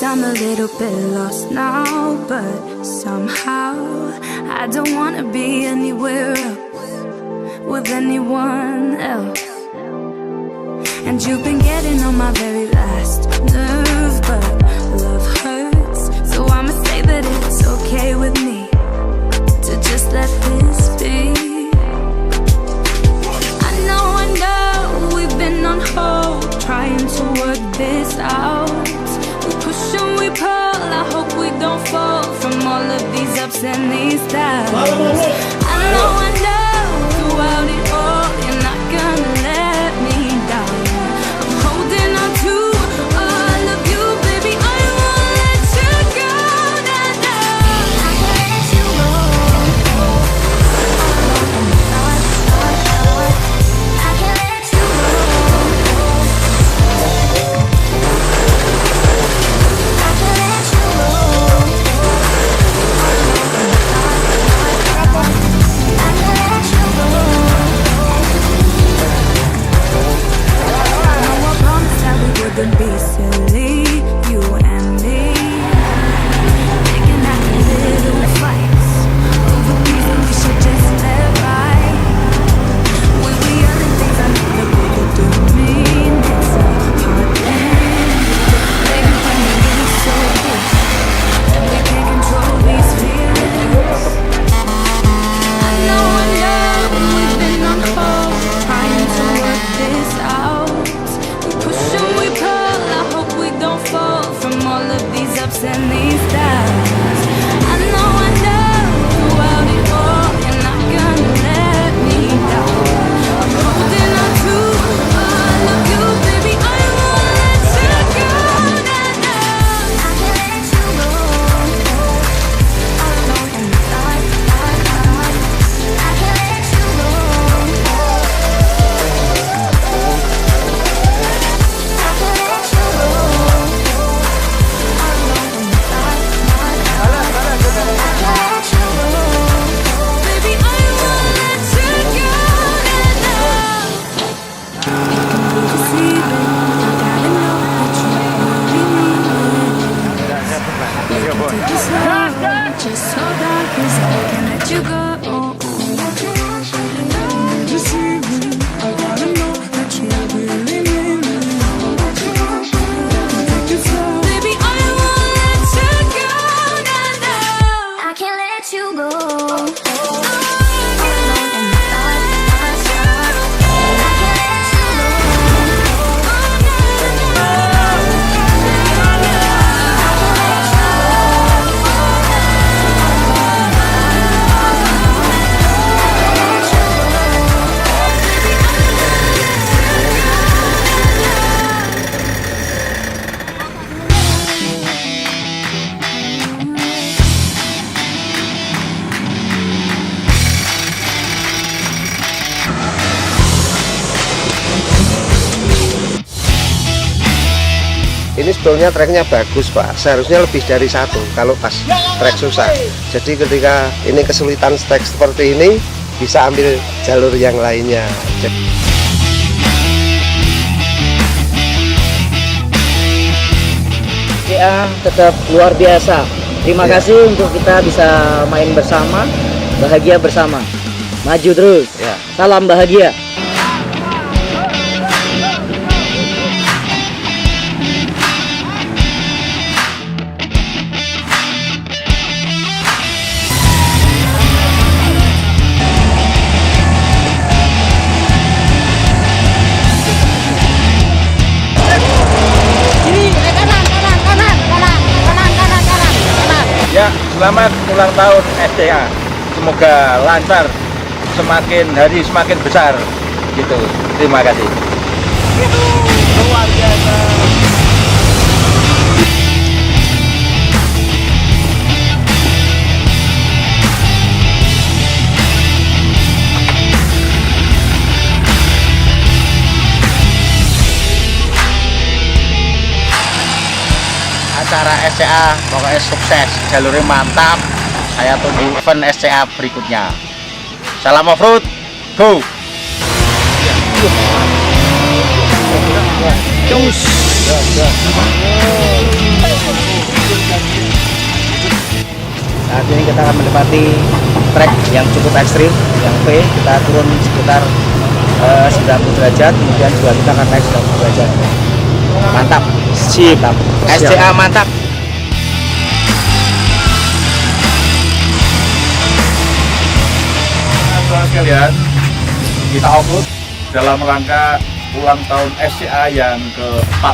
I'm a little bit lost now, but somehow I don't wanna be anywhere else with anyone else. And you've been getting on my very last nerve, but love hurts, so I'ma say that it's okay with me to just let this be. I know we've been on hold, trying to work this out. We push and we pull, I hope we don't fall from all of these ups and these downs. I know throughout it all, you're not gonna let me down. I'm holding on to all of you, baby, I won't let you go. Nah, nah. I can let you go. I can let you go. I can let you go. I can let you go. I know I promised that we wouldn't be silly, you and me, picking at the little fights over reason we should just let ride. When we are the things I never could do mean it's a hard thing. Baby, when we get so big and we can't control these feelings. I know we've been on hold, trying to work this out. We push and we pull, I hope we don't fall from all of these ups and these downs. I know throughout it all, you're not gonna let me down. I'm holding on to all of you, baby, I won't let you go. Nah, nah. I can let you go. Alone in the dark, dark, dark. I can let you go. I can let you go. Alone in the dark, dark, dark. I can let you go. Baby, I won't let you go. Nah, nah. It can be deceiving, I gotta know that you really mean it. You can take it slow, just hold on, 'cause I can't let you go. Deceiving, I gotta know that you really mean it. Take it slow, baby, I won't let you go. Nah, nah. I can't let you go. Ini sebetulnya treknya bagus Pak, seharusnya lebih dari satu kalau pas trek susah. Jadi ketika ini kesulitan trek seperti ini, bisa ambil jalur yang lainnya. Ya, tetap luar biasa. Terima kasih untuk kita bisa main bersama, bahagia bersama. Maju terus. Ya. Salam bahagia. Ya, selamat ulang tahun SCA. Semoga lancar, semakin hari semakin besar gitu. Terima kasih. Luar biasa. Acara SCA pokoknya sukses, jalurnya mantap. Saya tunggu event SCA berikutnya. Salam off-road, go! Cus. Saat ini kita akan menepati trek yang cukup ekstrim, yang V. Kita turun sekitar 90 derajat, kemudian juga kita akan naik 90 derajat. Mantap, sip, SCA mantap. Teman-teman sekalian, kita offroad dalam rangka ulang tahun SCA yang ke-4,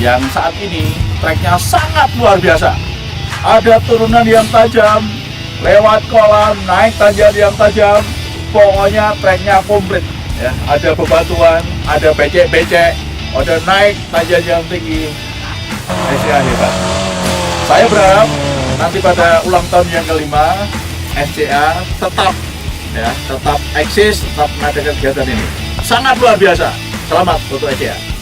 yang saat ini treknya sangat luar biasa. Ada turunan yang tajam, lewat kolam, naik tanjakan yang tajam, pokoknya treknya komplit ya. Ada bebatuan, ada becek-becek, ada naik tanjakan yang tinggi. SCA hebat. Saya berharap nanti pada ulang tahun yang ke-5 SCA tetap eksis, tetap mengadakan kegiatan ini. Sangat luar biasa. Selamat untuk SCA.